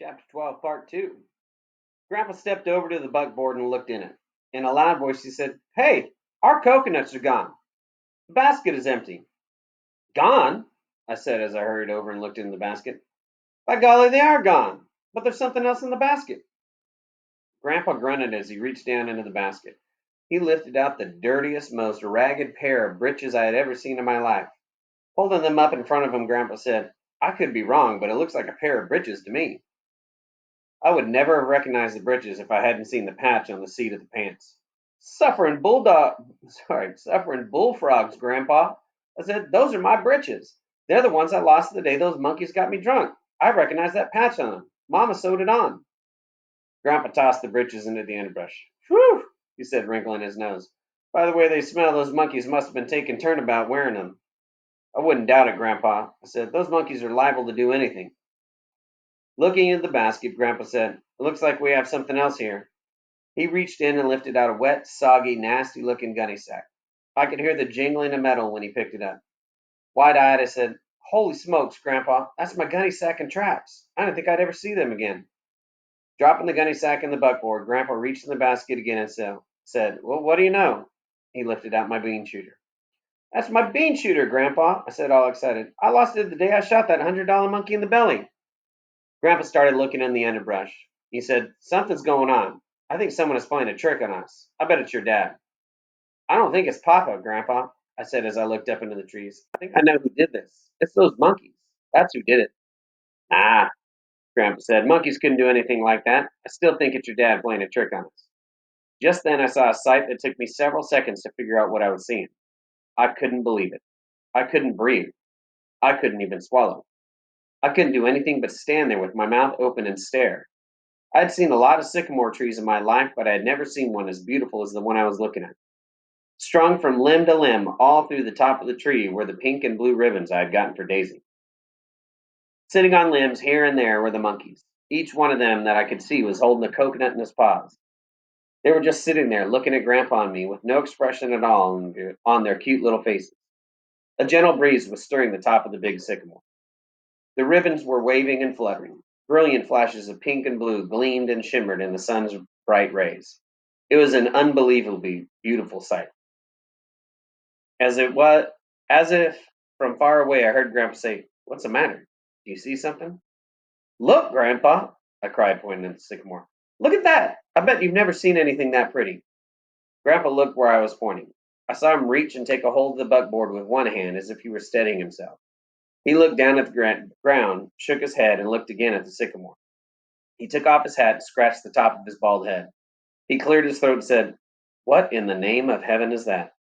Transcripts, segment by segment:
Chapter 12, Part 2. Grandpa stepped over to the buckboard and looked in it. In a loud voice, he said, "Hey, our coconuts are gone. The basket is empty." "Gone?" I said as I hurried over and looked in the basket. "By golly, they are gone. But there's something else in the basket." Grandpa grunted as he reached down into the basket. He lifted out the dirtiest, most ragged pair of breeches I had ever seen in my life. Holding them up in front of him, Grandpa said, "I could be wrong, but it looks like a pair of breeches to me." I would never have recognized the breeches if I hadn't seen the patch on the seat of the pants. Suffering bullfrogs, Grandpa. I said, "Those are my breeches. They're the ones I lost the day those monkeys got me drunk. I recognize that patch on them. Mama sewed it on." Grandpa tossed the breeches into the underbrush. "Whew," he said, wrinkling his nose. "By the way they smell, those monkeys must have been taking turnabout wearing them." "I wouldn't doubt it, Grandpa," I said. "Those monkeys are liable to do anything." Looking into the basket, Grandpa said, "It looks like we have something else here." He reached in and lifted out a wet, soggy, nasty-looking gunny sack. I could hear the jingling of metal when he picked it up. Wide-eyed, I said, "Holy smokes, Grandpa, that's my gunny sack and traps. I didn't think I'd ever see them again." Dropping the gunny sack in the buckboard, Grandpa reached in the basket again and said, "Well, what do you know?" He lifted out my bean shooter. "That's my bean shooter, Grandpa," I said, all excited. "I lost it the day I shot that $100 monkey in the belly." Grandpa started looking in the underbrush. He said, "Something's going on. I think someone is playing a trick on us. I bet it's your dad." "I don't think it's Papa, Grandpa," I said as I looked up into the trees. "I think I know who did this. It's those monkeys. That's who did it." "Ah," Grandpa said, "monkeys couldn't do anything like that. I still think it's your dad playing a trick on us." Just then I saw a sight that took me several seconds to figure out what I was seeing. I couldn't believe it. I couldn't breathe. I couldn't even swallow. I couldn't do anything but stand there with my mouth open and stare. I had seen a lot of sycamore trees in my life, but I had never seen one as beautiful as the one I was looking at. Strung from limb to limb, all through the top of the tree, were the pink and blue ribbons I had gotten for Daisy. Sitting on limbs here and there were the monkeys. Each one of them that I could see was holding a coconut in his paws. They were just sitting there looking at Grandpa and me with no expression at all on their cute little faces. A gentle breeze was stirring the top of the big sycamore. The ribbons were waving and fluttering. Brilliant flashes of pink and blue gleamed and shimmered in the sun's bright rays. It was an unbelievably beautiful sight. As it was, as if from far away, I heard Grandpa say, "What's the matter? Do you see something?" "Look, Grandpa!" I cried, pointing at the sycamore. "Look at that! I bet you've never seen anything that pretty." Grandpa looked where I was pointing. I saw him reach and take a hold of the buckboard with one hand as if he were steadying himself. He looked down at the ground, shook his head, and looked again at the sycamore. He took off his hat and scratched the top of his bald head. He cleared his throat and said, "What in the name of heaven is that?"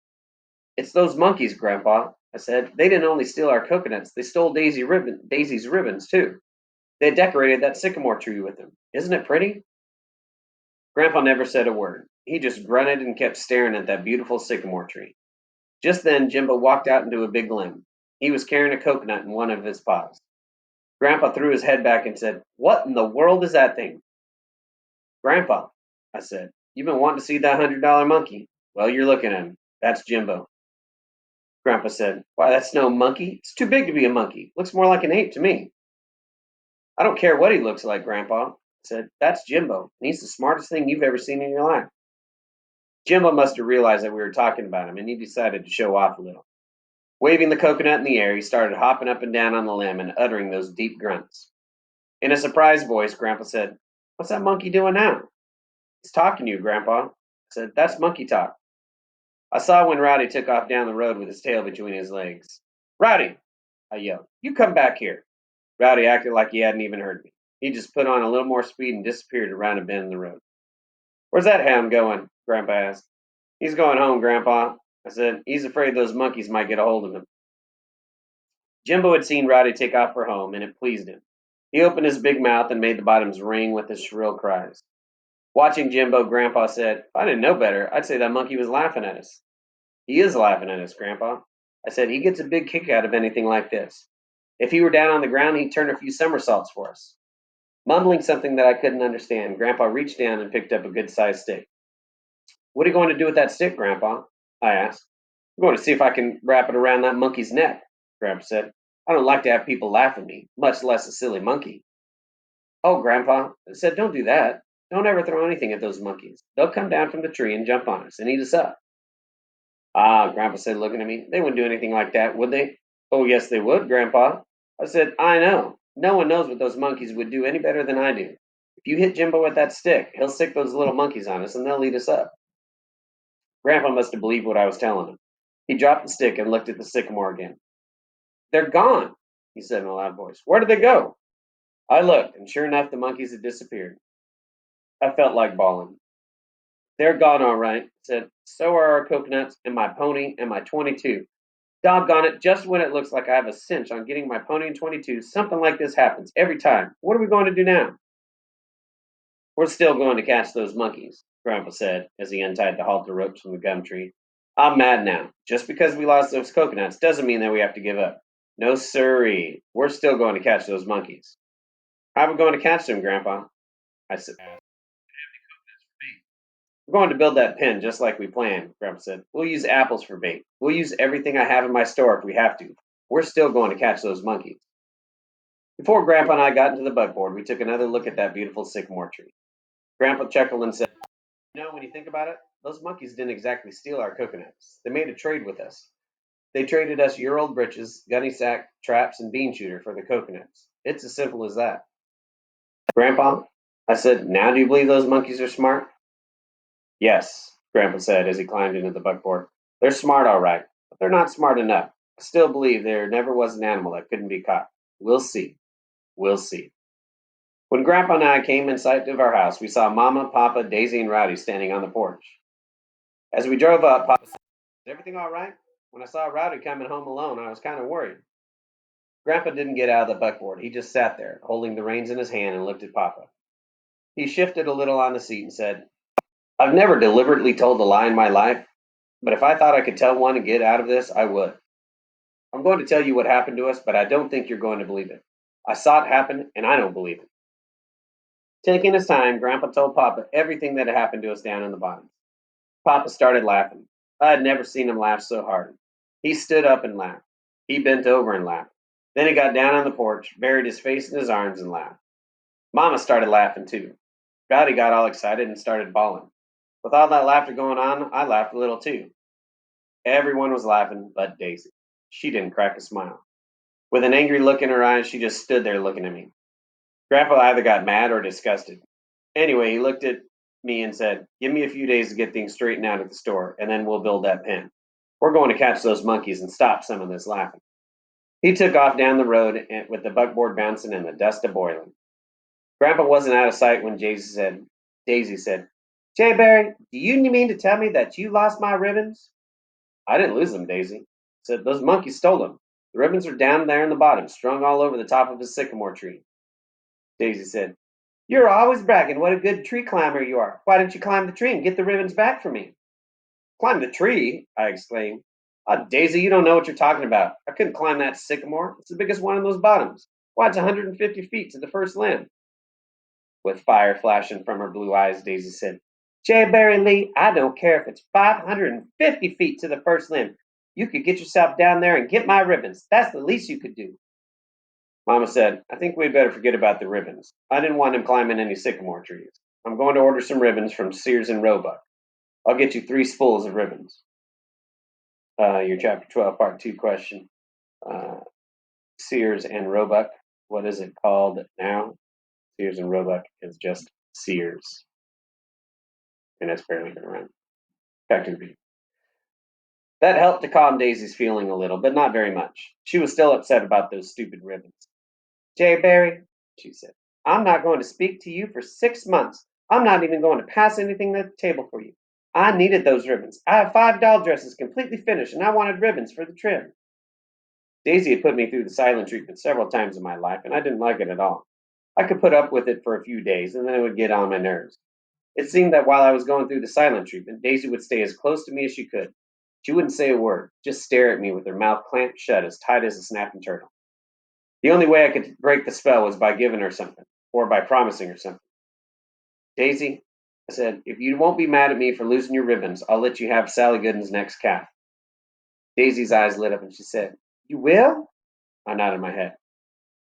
"It's those monkeys, Grandpa," I said. "They didn't only steal our coconuts, they stole Daisy's ribbons, too. They decorated that sycamore tree with them. Isn't it pretty?" Grandpa never said a word. He just grunted and kept staring at that beautiful sycamore tree. Just then, Jimbo walked out into a big limb. He was carrying a coconut in one of his paws. Grandpa threw his head back and said, "What in the world is that thing?" "Grandpa," I said, "you've been wanting to see that $100 monkey. Well, you're looking at him. That's Jimbo." Grandpa said, "Why, that's no monkey. It's too big to be a monkey. Looks more like an ape to me." "I don't care what he looks like, Grandpa," I said. "That's Jimbo, and he's the smartest thing you've ever seen in your life." Jimbo must have realized that we were talking about him, and he decided to show off a little. Waving the coconut in the air, he started hopping up and down on the limb and uttering those deep grunts. In a surprised voice, Grandpa said, "What's that monkey doing now?" "He's talking to you, Grandpa." I said, "That's monkey talk." I saw when Rowdy took off down the road with his tail between his legs. "Rowdy!" I yelled. "You come back here." Rowdy acted like he hadn't even heard me. He just put on a little more speed and disappeared around a bend in the road. "Where's that hound going?" Grandpa asked. "He's going home, Grandpa." I said. "He's afraid those monkeys might get a hold of him." Jimbo had seen Rowdy take off for home, and it pleased him. He opened his big mouth and made the bottoms ring with his shrill cries. Watching Jimbo, Grandpa said, "If I didn't know better, I'd say that monkey was laughing at us." "He is laughing at us, Grandpa." I said. "He gets a big kick out of anything like this. If he were down on the ground, he'd turn a few somersaults for us." Mumbling something that I couldn't understand, Grandpa reached down and picked up a good-sized stick. "What are you going to do with that stick, Grandpa?" I asked. "I'm going to see if I can wrap it around that monkey's neck," Grandpa said. "I don't like to have people laugh at me, much less a silly monkey." Oh, Grandpa, I said, don't do that. Don't ever throw anything at those monkeys. They'll come down from the tree and jump on us and eat us up. Ah, Grandpa said, looking at me, they wouldn't do anything like that, would they? Oh, yes, they would, Grandpa. I said, I know. No one knows what those monkeys would do any better than I do. If you hit Jimbo with that stick, he'll sick those little monkeys on us and they'll eat us up. Grandpa must have believed what I was telling him. He dropped the stick and looked at the sycamore again. They're gone, he said in a loud voice. Where did they go? I looked, and sure enough, the monkeys had disappeared. I felt like bawling. They're gone all right, I said. So are our coconuts and my pony and my 22. Doggone it, just when it looks like I have a cinch on getting my pony and 22, something like this happens every time. What are we going to do now? We're still going to catch those monkeys, Grandpa said as he untied the halter ropes from the gum tree. I'm mad now. Just because we lost those coconuts doesn't mean that we have to give up. No siree. We're still going to catch those monkeys. How are we going to catch them, Grandpa? I said. We're going to build that pen just like we planned, Grandpa said. We'll use apples for bait. We'll use everything I have in my store if we have to. We're still going to catch those monkeys. Before Grandpa and I got into the buckboard, we took another look at that beautiful sycamore tree. Grandpa chuckled and said, when you think about it, those monkeys didn't exactly steal our coconuts. They made a trade with us. They traded us year-old britches, gunny sack, traps, and bean shooter for the coconuts. It's as simple as that. Grandpa, I said, now do you believe those monkeys are smart? Yes, Grandpa said as he climbed into the buckboard. They're smart, all right, but they're not smart enough. I still believe there never was an animal that couldn't be caught. We'll see. We'll see. When Grandpa and I came in sight of our house, we saw Mama, Papa, Daisy, and Rowdy standing on the porch. As we drove up, Papa said, is everything all right? When I saw Rowdy coming home alone, I was kind of worried. Grandpa didn't get out of the buckboard. He just sat there, holding the reins in his hand and looked at Papa. He shifted a little on the seat and said, I've never deliberately told a lie in my life, but if I thought I could tell one and get out of this, I would. I'm going to tell you what happened to us, but I don't think you're going to believe it. I saw it happen, and I don't believe it. Taking his time, Grandpa told Papa everything that had happened to us down in the bottom. Papa started laughing. I had never seen him laugh so hard. He stood up and laughed. He bent over and laughed. Then he got down on the porch, buried his face in his arms, and laughed. Mama started laughing too. Rowdy got all excited and started bawling. With all that laughter going on, I laughed a little too. Everyone was laughing but Daisy. She didn't crack a smile. With an angry look in her eyes, she just stood there looking at me. Grandpa either got mad or disgusted. Anyway, he looked at me and said, give me a few days to get things straightened out at the store, and then we'll build that pen. We're going to catch those monkeys and stop some of this laughing. He took off down the road with the buckboard bouncing and the dust a boiling. Grandpa wasn't out of sight when Daisy said, Jay Barry, do you mean to tell me that you lost my ribbons? I didn't lose them, Daisy. Said those monkeys stole them. The ribbons are down there in the bottom, strung all over the top of a sycamore tree. Daisy said, you're always bragging what a good tree climber you are. Why don't you climb the tree and get the ribbons back for me? Climb the tree? I exclaimed. Oh, Daisy, you don't know what you're talking about. I couldn't climb that sycamore. It's the biggest one in those bottoms. Why, it's 150 feet to the first limb. With fire flashing from her blue eyes, Daisy said, J. Barry Lee, I don't care if it's 550 feet to the first limb. You could get yourself down there and get my ribbons. That's the least you could do. Mama said, I think we'd better forget about the ribbons. I didn't want him climbing any sycamore trees. I'm going to order some ribbons from Sears and Roebuck. I'll get you 3 spools of ribbons. Your chapter 12, part 2 question. Sears and Roebuck. What is it called now? Sears and Roebuck is just Sears. And that's barely been around. Back to the video. That helped to calm Daisy's feeling a little, but not very much. She was still upset about those stupid ribbons. Jay Barry, she said, I'm not going to speak to you for 6 months. I'm not even going to pass anything at the table for you. I needed those ribbons. I have 5 doll dresses completely finished, and I wanted ribbons for the trim. Daisy had put me through the silent treatment several times in my life, and I didn't like it at all. I could put up with it for a few days, and then it would get on my nerves. It seemed that while I was going through the silent treatment, Daisy would stay as close to me as she could. She wouldn't say a word, just stare at me with her mouth clamped shut as tight as a snapping turtle. The only way I could break the spell was by giving her something, or by promising her something. Daisy, I said, if you won't be mad at me for losing your ribbons, I'll let you have Sally Gooden's next calf. Daisy's eyes lit up and she said, you will? I nodded my head.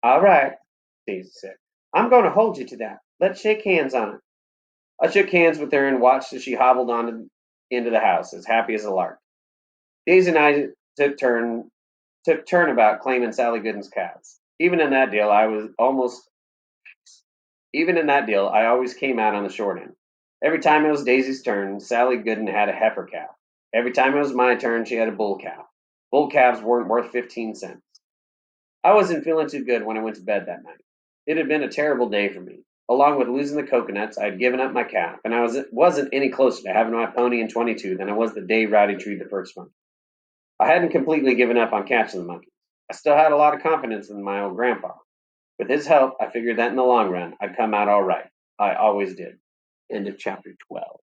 All right, Daisy said. I'm going to hold you to that. Let's shake hands on it. I shook hands with her and watched as she hobbled on into the house, as happy as a lark. Daisy and I took turnabout claiming Sally Gooden's cats. Even in that deal, I always came out on the short end. Every time it was Daisy's turn, Sally Gooden had a heifer calf. Every time it was my turn, she had a bull calf. Bull calves weren't worth 15 cents. I wasn't feeling too good when I went to bed that night. It had been a terrible day for me. Along with losing the coconuts, I had given up my calf, and wasn't any closer to having my pony in 22 than I was the day Rowdy treed the first monkey. I hadn't completely given up on catching the monkeys. I still had a lot of confidence in my old grandpa. With his help, I figured that in the long run, I'd come out all right. I always did. End of chapter 12.